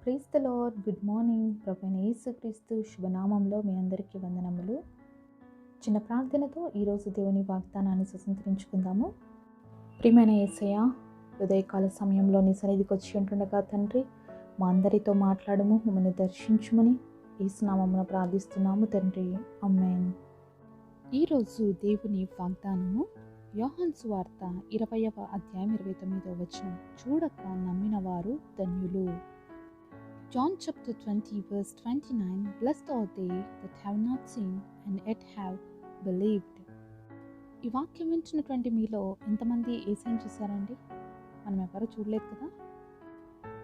Praise the lord. Good morning. ప్రభువైన యేసుక్రీస్తు శుభనామంలో మీ అందరికీ వందనములు. చిన్న ప్రార్థనతో ఈరోజు దేవుని వాగ్దానాన్ని స్వతంత్రించుకుందాము. ప్రియమైన యేసయ్య, ఉదయకాల సమయంలో నీ సన్నిధికి వచ్చి ఉంటుండగా తండ్రి, మా అందరితో మాట్లాడము, మమ్మల్ని దర్శించుమని యేసు నామమున ప్రార్థిస్తున్నాము తండ్రి. ఆమేన్. ఈరోజు దేవుని వాగ్దానము యోహాను సువార్త 20వ అధ్యాయం 29వ వచనం. చూడక నమ్మిన వారు ధన్యులు. John chapter 20 verse 29. Blessed are they that have not seen and yet have believed. ఈ వాక్యం వింటున్నటువంటి మీలో ఎంతమంది యేసుని చూశారండి? మనం ఎవరు చూడలేదు కదా.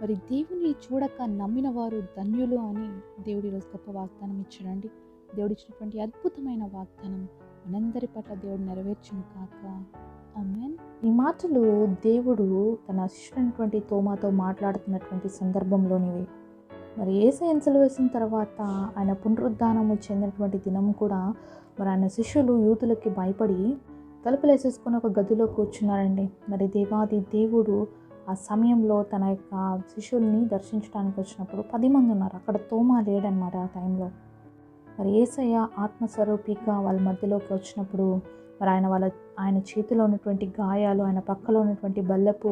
మరి దేవుని చూడక నమ్మిన వారు ధన్యులు అని దేవుడు ఈరోజు గొప్ప వాగ్దానం ఇచ్చాడండి. దేవుడు ఇచ్చినటువంటి అద్భుతమైన వాగ్దానం మనందరి పట్ల దేవుడు నెరవేర్చును కాక. ఆమేన్. ఈ మాటలు దేవుడు తన శిష్యుడైనటువంటి తోమాతో మాట్లాడుతున్నటువంటి సందర్భంలోనివి. మరి యేసయ్య సిలువేసిన తర్వాత ఆయన పునరుద్ధానము చెందినటువంటి దినం కూడా మరి ఆయన శిష్యులు యూదులకి భయపడి తలుపులు వేసేసుకొని ఒక గదిలో కూర్చున్నారండి. మరి దేవాది దేవుడు ఆ సమయంలో తన యొక్క శిష్యుల్ని దర్శించడానికి వచ్చినప్పుడు 10 మంది ఉన్నారు. అక్కడ తోమా లేడనమాట ఆ టైంలో. మరి యేసయ్య ఆత్మస్వరూపిగా వాళ్ళ మధ్యలోకి వచ్చినప్పుడు మరి ఆయన చేతిలో ఉన్నటువంటి గాయాలు, ఆయన పక్కలో ఉన్నటువంటి బల్లపు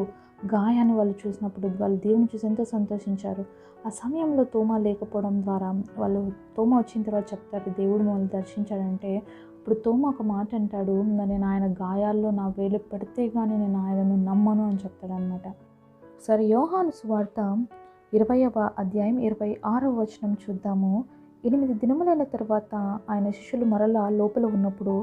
గాయాన్ని వాళ్ళు చూసినప్పుడు వాళ్ళు దేవుని చూసి ఎంతో సంతోషించారు. ఆ సమయంలో తోమా లేకపోవడం ద్వారా వాళ్ళు తోమా వచ్చిన తర్వాత చెప్తారు, దేవుడు మమ్మల్ని దర్శించాడంటే అప్పుడు తోమా ఒక మాట అంటాడు, నేను ఆయన గాయాల్లో నా వేలు పెడితే కానీ నేను ఆయనను నమ్మను అని చెప్తాడనమాట. సరే, యోహాను సువార్త 20వ అధ్యాయం 26వ వచనం చూద్దాము. 8 దినములైన తర్వాత ఆయన శిష్యులు మరలా లోపల ఉన్నప్పుడు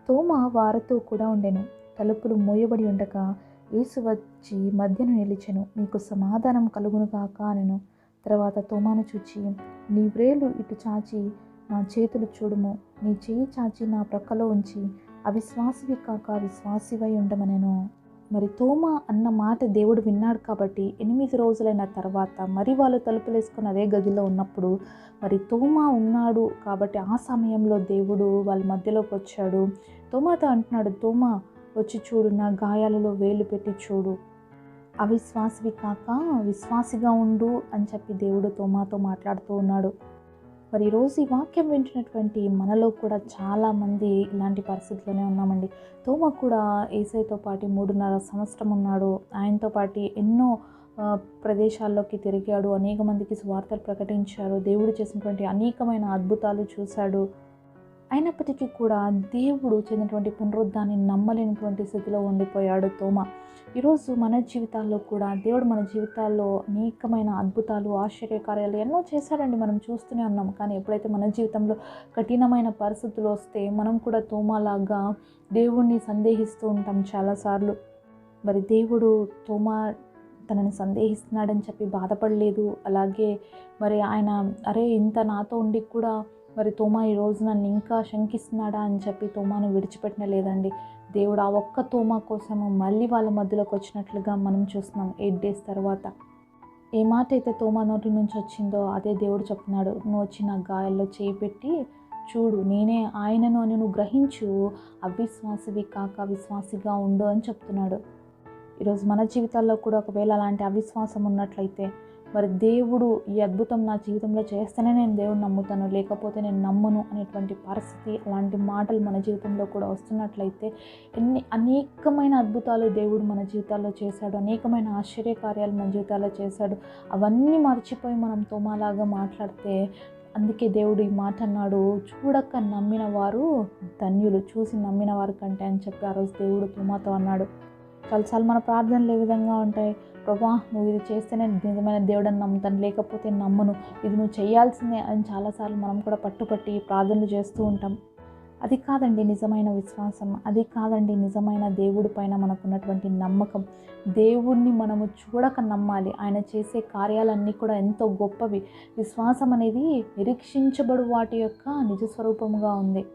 తోమా వారితో కూడా ఉండెను. తలుపులు మూయబడి ఉండగా యేసు వచ్చి మధ్యను నిలిచెను. మీకు సమాధానం కలుగును కాక అనెను. తర్వాత తోమాను చూచి, నీ వ్రేలు ఇటు చాచి నా చేతులు చూడుము, నీ చేయి చాచి నా ప్రక్కలో ఉంచి అవిశ్వాసివి కాక విశ్వాసివై ఉండమనెను. మరి తోమా అన్న మాట దేవుడు విన్నాడు కాబట్టి 8 రోజులైన తర్వాత మరి వాళ్ళు తలుపులు వేసుకొని అదే గదిలో ఉన్నప్పుడు మరి తోమా ఉన్నాడు కాబట్టి ఆ సమయంలో దేవుడు వాళ్ళ మధ్యలోకి వచ్చాడు. తోమాతో అంటున్నాడు, తోమా వచ్చి చూడు, నా గాయాలలో వేలు పెట్టి చూడు, అవిశ్వాసివి కాక విశ్వాసిగా ఉండు అని చెప్పి దేవుడు తోమాతో మాట్లాడుతూ ఉన్నాడు. మరి ఈరోజు ఈ వాక్యం వింటున్నటువంటి మనలో కూడా చాలామంది ఇలాంటి పరిస్థితిలోనే ఉన్నామండి. తోమా కూడా యేసయ్యతో పాటు 3.5 సంవత్సరం ఉన్నాడు. ఆయనతో పాటు ఎన్నో ప్రదేశాల్లోకి తిరిగాడు, అనేక మందికి సువార్తలు ప్రకటించారు, దేవుడు చేసినటువంటి అనేకమైన అద్భుతాలు చూశాడు. అయినప్పటికీ కూడా దేవుడు చెందినటువంటి పునరుద్ధాన్ని నమ్మలేనటువంటి స్థితిలో ఉండిపోయాడు తోమా. ఈరోజు మన జీవితాల్లో కూడా దేవుడు మన జీవితాల్లో అనేకమైన అద్భుతాలు, ఆశ్చర్యకార్యాలు ఎన్నో చేశాడండి, మనం చూస్తూనే ఉన్నాం. కానీ ఎప్పుడైతే మన జీవితంలో కఠినమైన పరిస్థితులు వస్తే మనం కూడా తోమాలాగా దేవుణ్ణి సందేహిస్తూ ఉంటాం చాలాసార్లు. మరి దేవుడు తోమా తనని సందేహిస్తున్నాడని చెప్పి బాధపడలేదు. అలాగే మరి ఆయన ఇంత నాతో ఉండి కూడా మరి తోమా ఈరోజు నన్ను ఇంకా శంకిస్తున్నాడా అని చెప్పి తోమాను విడిచిపెట్టిన లేదండి. దేవుడు ఆ ఒక్క తోమా కోసము మళ్ళీ వాళ్ళ మధ్యలోకి వచ్చినట్లుగా మనం చూస్తున్నాం. 8 డేస్ తర్వాత ఏ మాట అయితే తోమా నోటి నుంచి వచ్చిందో అదే దేవుడు చెప్తున్నాడు, నువ్వు వచ్చి నా గాయాల్లో చేయి పెట్టి చూడు, నేనే ఆయనను అని నువ్వు గ్రహించు, అవిశ్వాసివి కాక విశ్వాసిగా ఉండు అని చెప్తున్నాడు. ఈరోజు మన జీవితాల్లో కూడా ఒకవేళ అలాంటి అవిశ్వాసం ఉన్నట్లయితే మరి దేవుడు ఈ అద్భుతం నా జీవితంలో చేస్తేనే నేను దేవుడు నమ్ముతాను, లేకపోతే నేను నమ్మను అనేటువంటి పరిస్థితి, అలాంటి మాటలు మన జీవితంలో కూడా వస్తున్నట్లయితే అనేకమైన అద్భుతాలు దేవుడు మన జీవితాల్లో చేశాడు, అనేకమైన ఆశ్చర్యకార్యాలు మన జీవితాల్లో చేశాడు. అవన్నీ మర్చిపోయి మనం తోమాలాగా మాట్లాడితే అందుకే దేవుడు ఈ మాట అన్నాడు, చూడక నమ్మిన వారు ధన్యులు, చూసి నమ్మిన వారి కంటే అని చెప్పి ఆ రోజు దేవుడు తోమాతో అన్నాడు. చాలాసార్లు మన ప్రార్థనలు ఏ విధంగా ఉంటాయి, ప్రభా నువ్వు ఇది చేస్తేనే నిజమైన దేవుడని నమ్ముతాను, లేకపోతే నమ్మను, ఇది నువ్వు చేయాల్సిందే అని చాలాసార్లు మనం కూడా పట్టుపట్టి ప్రార్థనలు చేస్తూ ఉంటాం. అది కాదండి నిజమైన విశ్వాసం, అది కాదండి నిజమైన దేవుడి పైన మనకున్నటువంటి నమ్మకం. దేవుడిని మనము చూడక నమ్మాలి. ఆయన చేసే కార్యాలన్నీ కూడా ఎంతో గొప్పవి. విశ్వాసం అనేది నిరీక్షించబడు వాటి యొక్క నిజస్వరూపముగా ఉంది.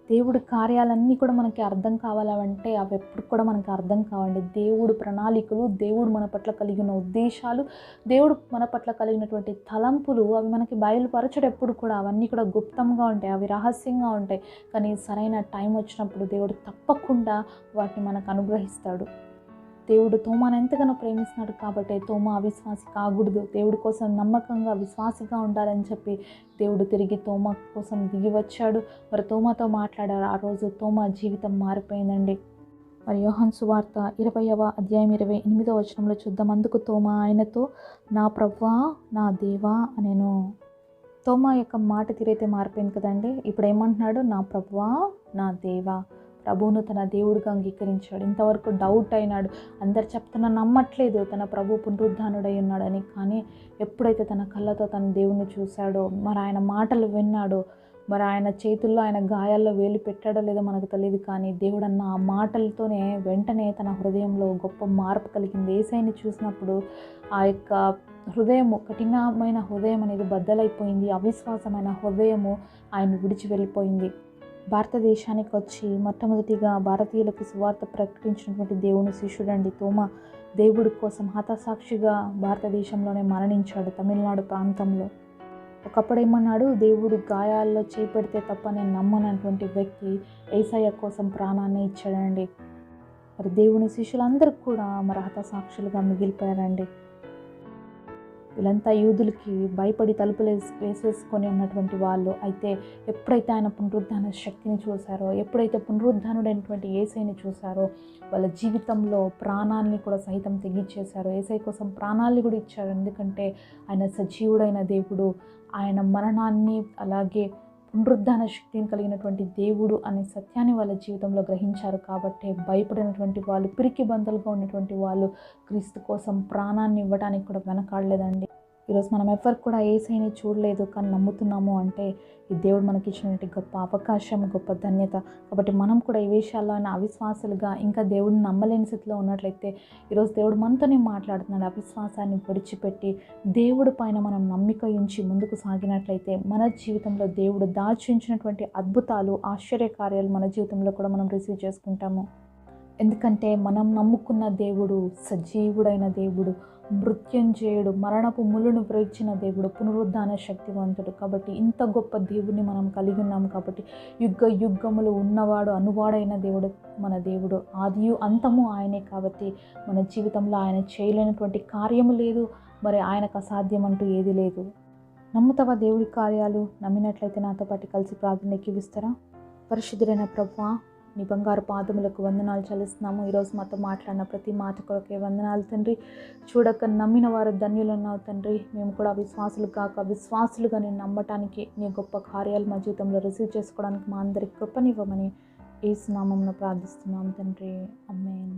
దేవుడి కార్యాలన్నీ కూడా మనకి అర్థం కావాలంటే అవి ఎప్పుడు కూడా మనకి అర్థం కావండి. దేవుడు ప్రణాళికలు, దేవుడు మన పట్ల కలిగిన ఉద్దేశాలు, దేవుడు మన పట్ల కలిగినటువంటి తలంపులు అవి మనకి బయలుపరచడం ఎప్పుడు కూడా అవన్నీ కూడా గుప్తంగా ఉంటాయి, అవి రహస్యంగా ఉంటాయి. కానీ సరైన టైం వచ్చినప్పుడు దేవుడు తప్పకుండా వాటిని మనకు అనుగ్రహిస్తాడు. దేవుడు తోమాను ఎంతగానో ప్రేమిస్తున్నాడు కాబట్టి తోమా అవిశ్వాసి కాకూడదు, దేవుడి కోసం నమ్మకంగా విశ్వాసిగా ఉండాలని చెప్పి దేవుడు తిరిగి తోమా కోసం దిగి వచ్చాడు. మరి తోమాతో మాట్లాడారు. ఆ రోజు తోమా జీవితం మారిపోయిందండి. మరి యోహాను సువార్త 20వ అధ్యాయం 28వ వచనంలో చూద్దాం. అందుకు తోమా ఆయనతో, నా ప్రభువా నా దేవా అనేను. తోమా యొక్క మాట తీరైతే మారిపోయింది కదండి. ఇప్పుడు ఏమంటున్నాడు? నా ప్రభువా నా దేవా. ప్రభువును తన దేవుడిగా అంగీకరించాడు. ఇంతవరకు డౌట్ అయినాడు, అందరు చెప్తున్నా నమ్మట్లేదు తన ప్రభు పునరుద్ధానుడై ఉన్నాడని. కానీ ఎప్పుడైతే తన కళ్ళతో తన దేవుణ్ణి చూశాడో, మరి ఆయన మాటలు విన్నాడో, మరి ఆయన చేతుల్లో ఆయన గాయాల్లో వేలు పెట్టాడో లేదో మనకు తెలియదు, కానీ దేవుడు అన్న ఆ మాటలతోనే వెంటనే తన హృదయంలో గొప్ప మార్పు కలిగింది. యేసయ్యని చూసినప్పుడు ఆ యొక్క హృదయము, కఠినమైన హృదయం అనేది బద్దలైపోయింది. అవిశ్వాసమైన హృదయము ఆయన విడిచి వెళ్ళిపోయింది. భారతదేశానికి వచ్చి మొట్టమొదటిగా భారతీయులకు సువార్త ప్రకటించినటువంటి దేవుని శిష్యుడండి తోమా. దేవుడి కోసం హతసాక్షిగా భారతదేశంలోనే మరణించాడు, తమిళనాడు ప్రాంతంలో. ఒకప్పుడు ఏమన్నాడు? దేవుడు గాయాల్లో చేపెడితే తప్ప నేను నమ్మనటువంటి వ్యక్తి యేసయ్య కోసం ప్రాణాన్ని ఇచ్చాడండి. మరి దేవుని శిష్యులందరూ కూడా మరి హతసాక్షులుగా మిగిలిపోయారండి. వీళ్ళంతా యూదులకి భయపడి తలుపులు వేసేసుకొని ఉన్నటువంటి వాళ్ళు. అయితే ఎప్పుడైతే ఆయన పునరుద్ధాన శక్తిని చూశారో, ఎప్పుడైతే పునరుద్ధానుడైనటువంటి యేసయ్యని చూశారో, వాళ్ళ జీవితంలో ప్రాణాలని కూడా సహితం తెగించేశారు. యేసయ్య కోసం ప్రాణాలు కూడా ఇచ్చారు. ఎందుకంటే ఆయన సజీవుడైన దేవుడు, ఆయన మరణాన్ని అలాగే పునరుద్ధాన శక్తిని కలిగినటువంటి దేవుడు అనే సత్యాన్ని వాళ్ళ జీవితంలో గ్రహించారు. కాబట్టి భయపడినటువంటి వాళ్ళు, పిరికి బందలుగా ఉన్నటువంటి వాళ్ళు క్రీస్తు కోసం ప్రాణాన్ని ఇవ్వడానికి కూడా వెనకాడలేదండి. ఈరోజు మనం ఎవరు కూడా యేసయ్యని చూడలేదు కానీ నమ్ముతున్నాము అంటే ఈ దేవుడు మనకి ఇచ్చినటువంటి గొప్ప అవకాశం, గొప్ప ధన్యత. కాబట్టి మనం కూడా ఈ విషయాల్లో అవిశ్వాసులుగా ఇంకా దేవుడిని నమ్మలేని స్థితిలో ఉన్నట్లయితే ఈరోజు దేవుడు మనతోనే మాట్లాడుతున్నాడు. అవిశ్వాసాన్ని విడిచిపెట్టి దేవుడి పైన మనం నమ్మిక ఉంచి ముందుకు సాగినట్లయితే మన జీవితంలో దేవుడు దాచించినటువంటి అద్భుతాలు, ఆశ్చర్యకార్యాలు మన జీవితంలో కూడా మనం రిసీవ్ చేసుకుంటాము. ఎందుకంటే మనం నమ్ముకున్న దేవుడు సజీవుడైన దేవుడు, మృత్యుంజయుడు, మరణపు ముళ్ళును విరిచిన దేవుడు, పునరుద్ధాన శక్తివంతుడు. కాబట్టి ఇంత గొప్ప దేవుడిని మనం కలిగి ఉన్నాము. కాబట్టి యుగ యుగములు ఉన్నవాడు, అనువాడైన దేవుడు మన దేవుడు, ఆదియు అంతము ఆయనే. కాబట్టి మన జీవితంలో ఆయన చేయలేనటువంటి కార్యము లేదు, మరి ఆయనకు అసాధ్యం అంటూ ఏది లేదు. నమ్ముతావా దేవుడి కార్యాలు? నమ్మినట్లయితే నాతో పాటు కలిసి ప్రార్థన ఎక్కివిస్తారా? పరిశుద్ధుడైన ప్రభువా, నీ బంగారు పాదములకు వందనాలు చెల్లిస్తున్నాము. ఈరోజు మాతో మాట్లాడిన ప్రతి మాట కొరకే వందనాలు తండ్రి. చూడక నమ్మిన వారు ధన్యులన్నావు తండ్రి. మేము కూడా విశ్వాసులు కాక విశ్వాసులుగా నేను నమ్మటానికి నీ గొప్ప కార్యాలు మా జీవితంలో రిసీవ్ చేసుకోవడానికి మా అందరికి కృపనివ్వమని యేసు నామమున ప్రార్థిస్తున్నాం తండ్రి. ఆమేన్.